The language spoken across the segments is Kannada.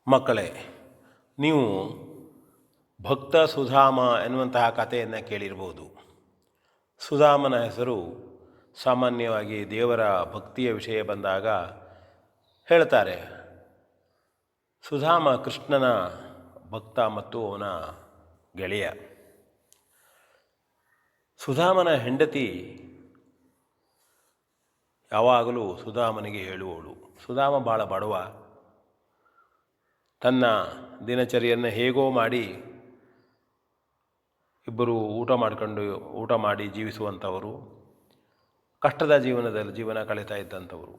ಮಕ್ಕಳೇ, ನೀವು ಭಕ್ತ ಸುಧಾಮ ಎನ್ನುವಂತಹ ಕಥೆಯನ್ನು ಕೇಳಿರ್ಬೋದು. ಸುಧಾಮನ ಹೆಸರು ಸಾಮಾನ್ಯವಾಗಿ ದೇವರ ಭಕ್ತಿಯ ವಿಷಯ ಬಂದಾಗ ಹೇಳ್ತಾರೆ. ಸುಧಾಮ ಕೃಷ್ಣನ ಭಕ್ತ ಮತ್ತು ಅವನ ಗೆಳೆಯ. ಸುಧಾಮನ ಹೆಂಡತಿ ಯಾವಾಗಲೂ ಸುಧಾಮನಿಗೆ ಹೇಳುವವಳು. ಸುಧಾಮ ಭಾಳ ಬಡವ. ತನ್ನ ದಿನಚರಿಯನ್ನು ಹೇಗೋ ಮಾಡಿ ಇಬ್ಬರು ಊಟ ಮಾಡಿ ಜೀವಿಸುವಂಥವರು, ಕಷ್ಟದ ಜೀವನ ಕಳೀತಾ ಇದ್ದಂಥವರು.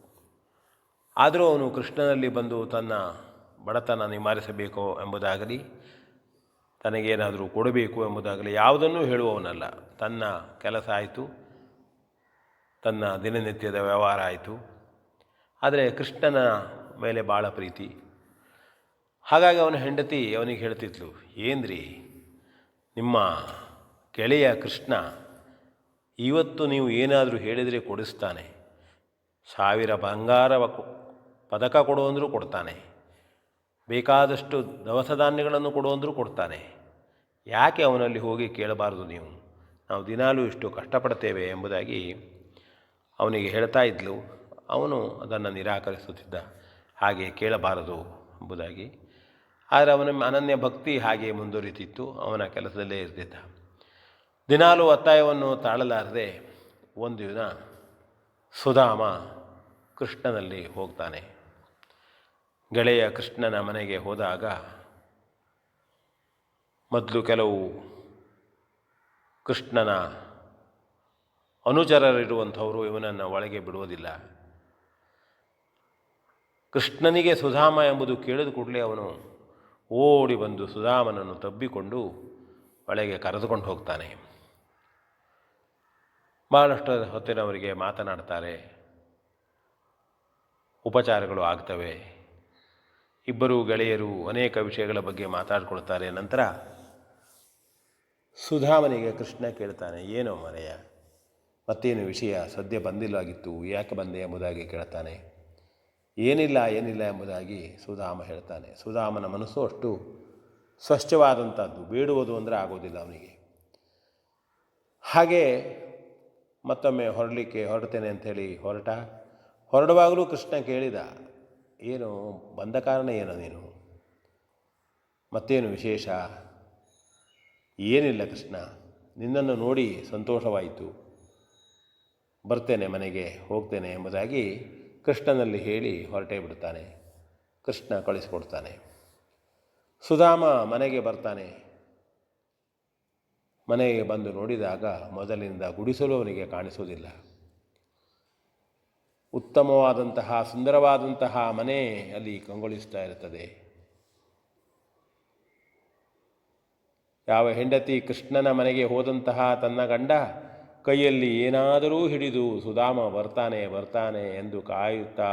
ಆದರೂ ಅವನು ಕೃಷ್ಣನಲ್ಲಿ ಬಂದು ತನ್ನ ಬಡತನ ನಿವಾರಿಸಬೇಕು ಎಂಬುದಾಗಲಿ, ತನಗೇನಾದರೂ ಕೊಡಬೇಕು ಎಂಬುದಾಗಲಿ ಯಾವುದನ್ನೂ ಹೇಳುವವನಲ್ಲ. ತನ್ನ ಕೆಲಸ ಆಯಿತು, ತನ್ನ ದಿನನಿತ್ಯದ ವ್ಯವಹಾರ ಆಯಿತು. ಆದರೆ ಕೃಷ್ಣನ ಮೇಲೆ ಭಾಳ ಪ್ರೀತಿ. ಹಾಗಾಗಿ ಅವನ ಹೆಂಡತಿ ಅವನಿಗೆ ಹೇಳ್ತಿದ್ಲು, ಏನ್ರಿ ನಿಮ್ಮ ಗೆಳೆಯ ಕೃಷ್ಣ ಇವತ್ತು ನೀವು ಏನಾದರೂ ಹೇಳಿದರೆ ಕೊಡಿಸ್ತಾನೆ, 1000 ಬಂಗಾರ ಪದಕ ಕೊಡು ಅಂದರೂ ಕೊಡ್ತಾನೆ, ಬೇಕಾದಷ್ಟು ದವಸ ಧಾನ್ಯಗಳನ್ನು ಕೊಡು ಅಂದರೂ ಕೊಡ್ತಾನೆ. ಯಾಕೆ ಅವನಲ್ಲಿ ಹೋಗಿ ಕೇಳಬಾರ್ದು ನೀವು? ನಾವು ದಿನಾಲೂ ಇಷ್ಟು ಕಷ್ಟಪಡ್ತೇವೆ ಎಂಬುದಾಗಿ ಅವನಿಗೆ ಹೇಳ್ತಾ ಇದ್ಲು. ಅವನು ಅದನ್ನು ನಿರಾಕರಿಸುತ್ತಿದ್ದ, ಹಾಗೆ ಕೇಳಬಾರದು ಎಂಬುದಾಗಿ. ಆದರೆ ಅವನ ಅನನ್ಯ ಭಕ್ತಿ ಹಾಗೆ ಮುಂದುವರಿತಿತ್ತು. ಅವನ ಕೆಲಸದಲ್ಲೇ ಇರ್ತಿದ್ದ. ದಿನಾಲೂ ಒತ್ತಾಯವನ್ನು ತಾಳಲಾರದೆ ಒಂದು ದಿನ ಸುಧಾಮ ಕೃಷ್ಣನಲ್ಲಿ ಹೋಗ್ತಾನೆ. ಗೆಳೆಯ ಕೃಷ್ಣನ ಮನೆಗೆ ಹೋದಾಗ ಮೊದಲು ಕೆಲವು ಕೃಷ್ಣನ ಅನುಚರರಿರುವಂಥವರು ಇವನನ್ನು ಒಳಗೆ ಬಿಡುವುದಿಲ್ಲ. ಕೃಷ್ಣನಿಗೆ ಸುಧಾಮ ಎಂಬುದು ಕೇಳಿದ ಕೂಡಲೇ ಅವನು ಓಡಿ ಬಂದು ಸುಧಾಮನನ್ನು ತಬ್ಬಿಕೊಂಡು ಒಳಗೆ ಕರೆದುಕೊಂಡು ಹೋಗ್ತಾನೆ. ಭಾಳಷ್ಟು ಹೊತ್ತಿನವರಿಗೆ ಮಾತನಾಡ್ತಾರೆ, ಉಪಚಾರಗಳು ಆಗ್ತವೆ. ಇಬ್ಬರು ಗೆಳೆಯರು ಅನೇಕ ವಿಷಯಗಳ ಬಗ್ಗೆ ಮಾತಾಡ್ಕೊಳ್ತಾರೆ. ನಂತರ ಸುಧಾಮನಿಗೆ ಕೃಷ್ಣ ಕೇಳ್ತಾನೆ, ಏನೋ ಮರೆಯ, ಮತ್ತೇನು ವಿಷಯ? ಸದ್ಯ ಬಂದಿಲ್ಲಾಗಿತ್ತು, ಯಾಕೆ ಬಂದೆ ಎಂಬುದಾಗಿ ಕೇಳ್ತಾನೆ. ಏನಿಲ್ಲ ಎಂಬುದಾಗಿ ಸುಧಾಮ ಹೇಳ್ತಾನೆ. ಸುಧಾಮನ ಮನಸ್ಸು ಅಷ್ಟು ಸ್ವಚ್ಛವಾದಂಥದ್ದು, ಬೇಡುವುದು ಅಂದರೆ ಆಗೋದಿಲ್ಲ ಅವನಿಗೆ. ಹಾಗೆ ಮತ್ತೊಮ್ಮೆ ಹೊರಡ್ತೇನೆ ಅಂಥೇಳಿ ಹೊರಡುವಾಗಲೂ ಕೃಷ್ಣ ಕೇಳಿದ, ಏನು ಬಂದ ಕಾರಣ ಏನು ನೀನು? ಮತ್ತೇನು ವಿಶೇಷ? ಏನಿಲ್ಲ ಕೃಷ್ಣ, ನಿನ್ನನ್ನು ನೋಡಿ ಸಂತೋಷವಾಯಿತು, ಬರ್ತೇನೆ, ಮನೆಗೆ ಹೋಗ್ತೇನೆ ಎಂಬುದಾಗಿ ಕೃಷ್ಣನಲ್ಲಿ ಹೇಳಿ ಹೊರಟೇ ಬಿಡ್ತಾನೆ. ಕೃಷ್ಣ ಕಳಿಸ್ಕೊಡ್ತಾನೆ. ಸುಧಾಮ ಮನೆಗೆ ಬರ್ತಾನೆ. ಮನೆಗೆ ಬಂದು ನೋಡಿದಾಗ ಮೊದಲಿನಿಂದ ಗುಡಿಸಲು ಅವನಿಗೆ ಕಾಣಿಸುವುದಿಲ್ಲ. ಉತ್ತಮವಾದಂತಹ ಸುಂದರವಾದಂತಹ ಮನೆ ಅಲ್ಲಿ ಕಂಗೊಳಿಸ್ತಾ ಇರುತ್ತದೆ. ಯಾವ ಹೆಂಡತಿ ಕೃಷ್ಣನ ಮನೆಗೆ ಹೋದಂತಹ ತನ್ನ ಗಂಡ ಕೈಯಲ್ಲಿ ಏನಾದರೂ ಹಿಡಿದು ಸುಧಾಮ ಬರ್ತಾನೆ ಎಂದು ಕಾಯುತ್ತಾ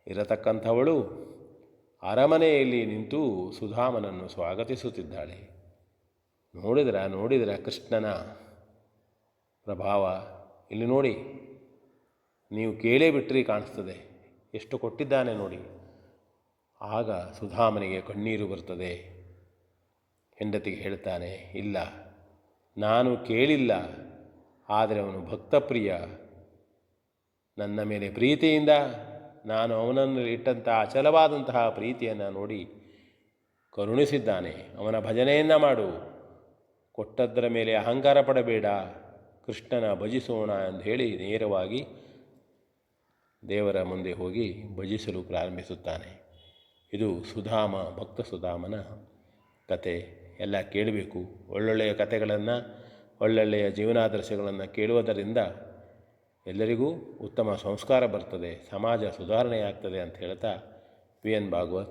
ಇರತಕ್ಕಂಥವಳು ಅರಮನೆಯಲ್ಲಿ ನಿಂತು ಸುಧಾಮನನ್ನು ಸ್ವಾಗತಿಸುತ್ತಿದ್ದಾಳೆ. ನೋಡಿದ್ರ ಕೃಷ್ಣನ ಪ್ರಭಾವ. ಇಲ್ಲಿ ನೋಡಿ, ನೀವು ಕೇಳೇ ಬಿಟ್ಟರೆ ಕಾಣಿಸ್ತದೆ, ಎಷ್ಟು ಕೊಟ್ಟಿದ್ದಾನೆ ನೋಡಿ. ಆಗ ಸುಧಾಮನಿಗೆ ಕಣ್ಣೀರು ಬರ್ತದೆ. ಹೆಂಡತಿಗೆ ಹೇಳ್ತಾನೆ, ಇಲ್ಲ, ನಾನು ಕೇಳಿಲ್ಲ, ಆದರೆ ಅವನು ಭಕ್ತಪ್ರಿಯ. ನನ್ನ ಮೇಲೆ ಪ್ರೀತಿಯಿಂದ ನಾನು ಅವನನ್ನು ಇಟ್ಟಂಥ ಅಚಲವಾದಂತಹ ಪ್ರೀತಿಯನ್ನು ನೋಡಿ ಕರುಣಿಸಿದ್ದಾನೆ. ಅವನ ಭಜನೆಯನ್ನು ಮಾಡು, ಕೊಟ್ಟದ್ದರ ಮೇಲೆ ಅಹಂಕಾರ ಪಡಬೇಡ, ಕೃಷ್ಣನ ಭಜಿಸೋಣ ಎಂದು ಹೇಳಿ ನೇರವಾಗಿ ದೇವರ ಮುಂದೆ ಹೋಗಿ ಭಜಿಸಲು ಪ್ರಾರಂಭಿಸುತ್ತಾನೆ. ಇದು ಭಕ್ತ ಸುಧಾಮನ ಕತೆ. ಎಲ್ಲ ಕೇಳಬೇಕು. ಒಳ್ಳೊಳ್ಳೆಯ ಕಥೆಗಳನ್ನು, ಒಳ್ಳೊಳ್ಳೆಯ ಜೀವನಾದರ್ಶಗಳನ್ನು ಕೇಳುವುದರಿಂದ ಎಲ್ಲರಿಗೂ ಉತ್ತಮ ಸಂಸ್ಕಾರ ಬರ್ತದೆ, ಸಮಾಜ ಸುಧಾರಣೆಯಾಗ್ತದೆ ಅಂತ ಹೇಳ್ತಾ ವಿ ಎನ್ ಭಾಗವತ್.